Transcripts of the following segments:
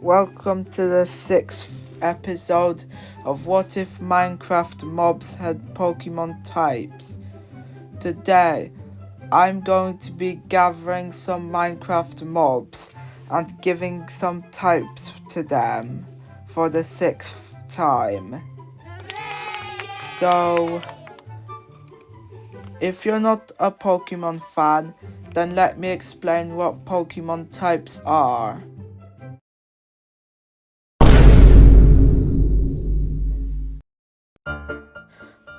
Welcome to the 6th episode of What If Minecraft Mobs Had Pokemon Types. Today, I'm going to be gathering some Minecraft mobs and giving some types to them for the 6th time. So, if you're not a Pokemon fan, then let me explain what Pokemon types are.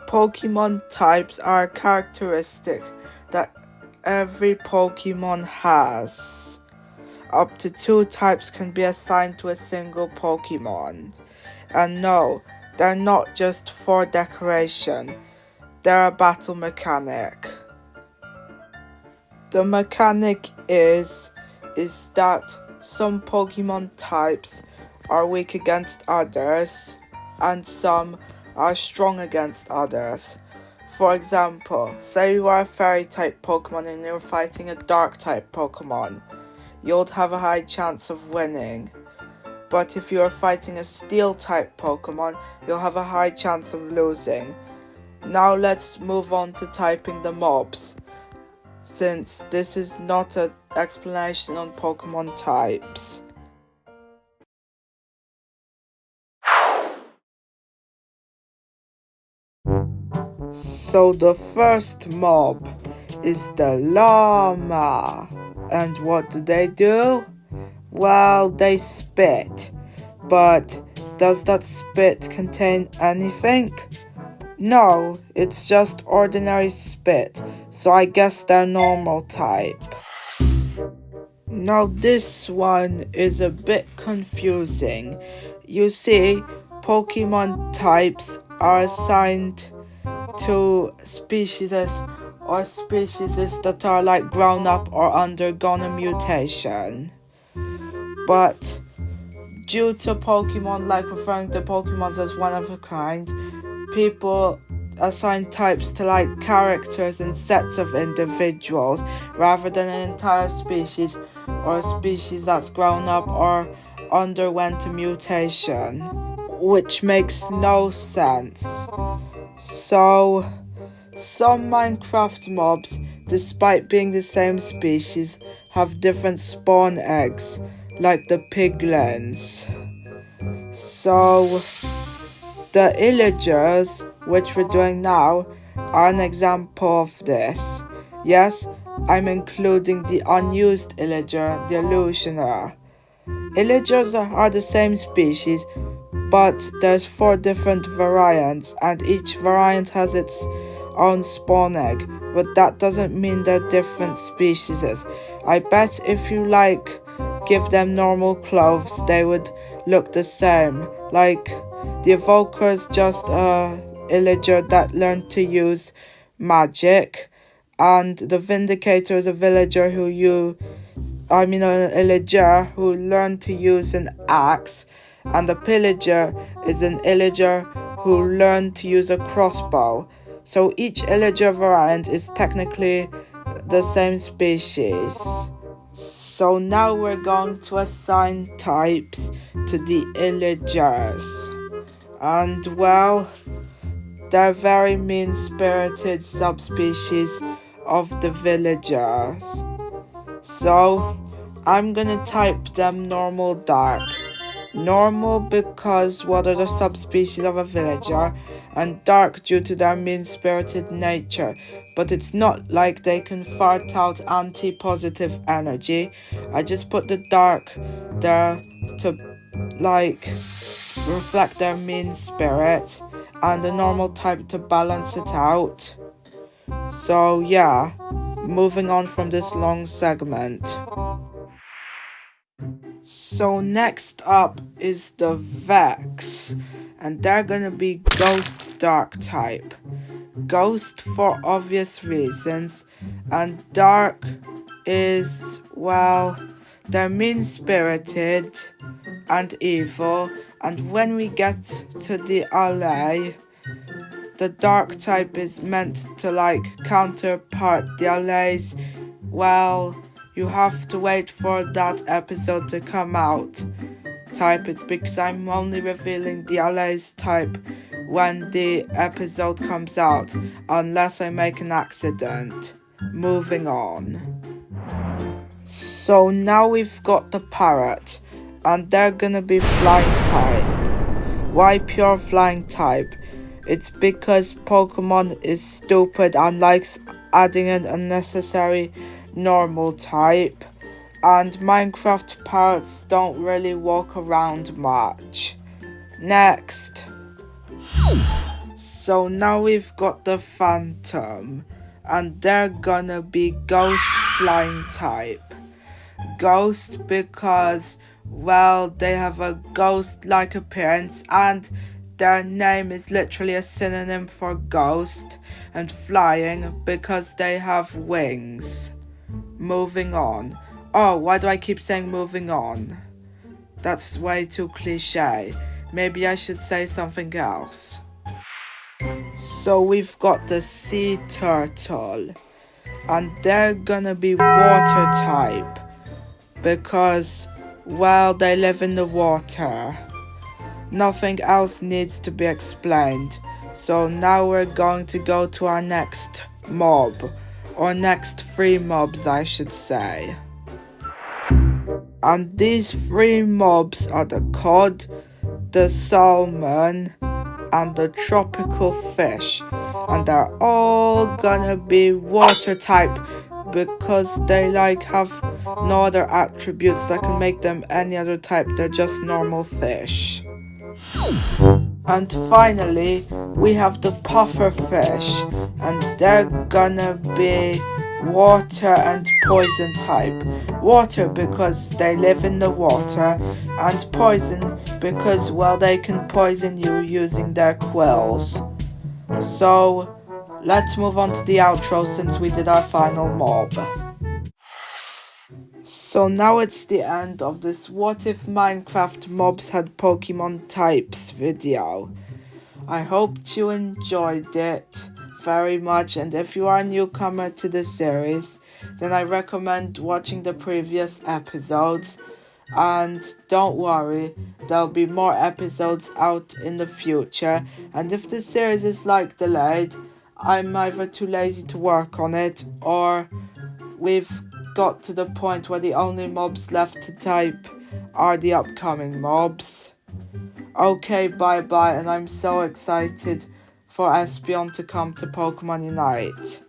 Pokemon types are a characteristic that every Pokemon has. Up to 2 types can be assigned to a single Pokemon. And no, they're not just for decoration, they're a battle mechanic. The mechanic is that some Pokemon types are weak against others, and some are strong against others. For example, say you are a fairy type Pokemon and you're fighting a dark type Pokemon, you'll have a high chance of winning. But if you are fighting a steel type Pokemon, you'll have a high chance of losing. Now let's move on to typing the mobs, since this is not an explanation on Pokemon types. So the first mob is the Llama. And what do? Well, they spit. But does that spit contain anything? No, it's just ordinary spit, so I guess they're normal type. Now this one is a bit confusing. You see, Pokemon types are assigned to species that are like grown up or undergone a mutation. But due to Pokemon like referring to Pokemon as one of a kind, people assign types to like characters and sets of individuals rather than an entire species or a species that's grown up or underwent a mutation, which makes no sense. So, some Minecraft mobs, despite being the same species, have different spawn eggs, like the piglins. So, the Illagers, which we're doing now, are an example of this. Yes, I'm including the unused Illager, the Illusioner. Illagers are the same species, but there's 4 different variants, and each variant has its own spawn egg, but that doesn't mean they're different species. I bet if you give them normal clothes, they would look the same. Like, the Evoker is just a Illager that learned to use magic, and the Vindicator is a villager an Illager who learned to use an axe, and the Pillager is an Illager who learned to use a crossbow. So each Illager variant is technically the same species. So now we're going to assign types to the Illagers. And well, they're very mean-spirited subspecies of the villagers. So I'm gonna type them normal dark. Normal because they're the subspecies of a villager, and dark due to their mean-spirited nature. But it's not like they can fart out anti-positive energy. I just put the dark there to reflect their mean spirit, and the normal type to balance it out. So yeah, moving on from this long segment. So next up is the Vex, and they're gonna be Ghost Dark type. Ghost for obvious reasons, and Dark is, they're mean-spirited and evil, and when we get to the LA, the Dark type is meant to counterpart the LA's. You have to wait for that episode to come out. type, it's because I'm only revealing the Illager's type when the episode comes out, unless I make an accident. Moving on. So now we've got the Parrot, and they're gonna be flying type. Why pure flying type? It's because Pokemon is stupid and likes adding an unnecessary normal type, and Minecraft parrots don't really walk around much. Next. So now we've got the Phantom, and they're gonna be ghost flying type. Ghost because, well, they have a ghost-like appearance, and their name is literally a synonym for ghost, and flying because they have wings. Moving on. Oh, why do I keep saying moving on? That's way too cliche. Maybe I should say something else. So we've got the sea turtle, and they're gonna be water type because, well, they live in the water. Nothing else needs to be explained. So now we're going to go to our next mob, or next 3 mobs I should say. And these 3 mobs are the cod, the salmon, and the tropical fish, and they're all gonna be water type because they have no other attributes that can make them any other type. They're just normal fish. And finally we have the pufferfish, and they're gonna be water and poison type. Water because they live in the water, and poison because, well, they can poison you using their quills. So let's move on to the outro since we did our final mob. So now it's the end of this What If Minecraft Mobs Had Pokemon Types video. I hope you enjoyed it very much, and if you are a newcomer to the series, then I recommend watching the previous episodes, and don't worry, there'll be more episodes out in the future, and if the series is delayed, I'm either too lazy to work on it, or we've got to the point where the only mobs left to type are the upcoming mobs. Okay, bye bye, and I'm so excited for Espeon to come to Pokemon Unite.